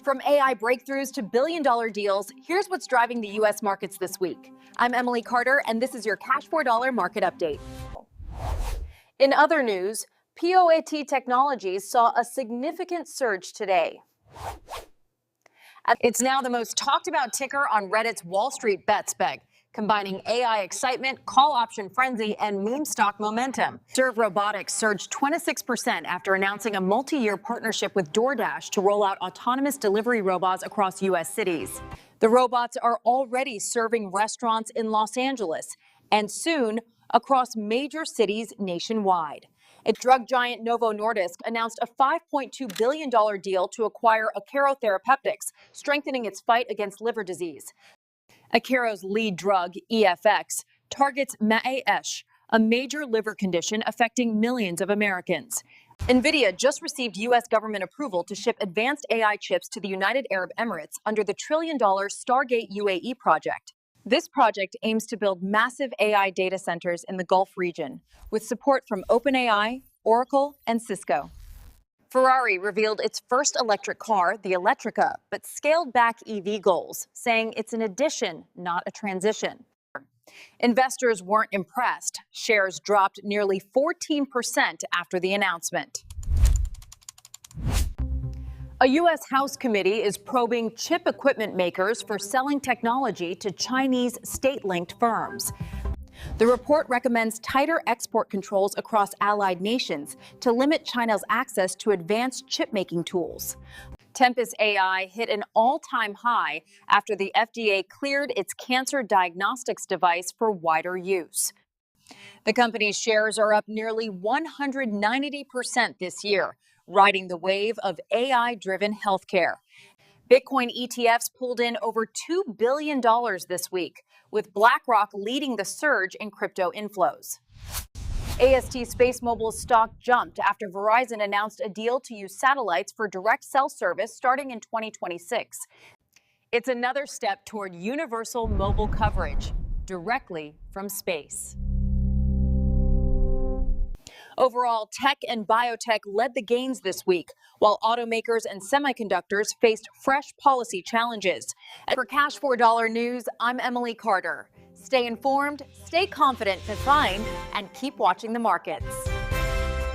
From AI breakthroughs to billion-dollar deals, here's what's driving the U.S. markets this week. I'm Emily Carter, and this is your Cash4Dollar Market Update. In other news, POAT Technologies saw a significant surge today. It's now the most talked about ticker on Reddit's Wall Street Bets peg, combining AI excitement, call option frenzy, and meme stock momentum. Serve Robotics surged 26% after announcing a multi-year partnership with DoorDash to roll out autonomous delivery robots across U.S. cities. The robots are already serving restaurants in Los Angeles and soon across major cities nationwide. Drug giant Novo Nordisk announced a $5.2 billion deal to acquire Akero Therapeutics, strengthening its fight against liver disease. Akero's lead drug, EFX, targets MASH, a major liver condition affecting millions of Americans. Nvidia just received U.S. government approval to ship advanced AI chips to the United Arab Emirates under the $1 trillion Stargate UAE project. This project aims to build massive AI data centers in the Gulf region, with support from OpenAI, Oracle, and Cisco. Ferrari revealed its first electric car, the Electrica, but scaled back EV goals, saying it's an addition, not a transition. Investors weren't impressed. Shares dropped nearly 14% after the announcement. A U.S. House committee is probing chip equipment makers for selling technology to Chinese state-linked firms. The report recommends tighter export controls across allied nations to limit China's access to advanced chip-making tools. Tempus AI hit an all-time high after the FDA cleared its cancer diagnostics device for wider use. The company's shares are up nearly 190% this year, riding the wave of AI-driven healthcare. Bitcoin ETFs pulled in over $2 billion this week, with BlackRock leading the surge in crypto inflows. AST SpaceMobile's stock jumped after Verizon announced a deal to use satellites for direct cell service starting in 2026. It's another step toward universal mobile coverage directly from space. Overall, tech and biotech led the gains this week, while automakers and semiconductors faced fresh policy challenges. And for Cash4Dollar News, I'm Emily Carter. Stay informed, stay confident to find, and keep watching the markets.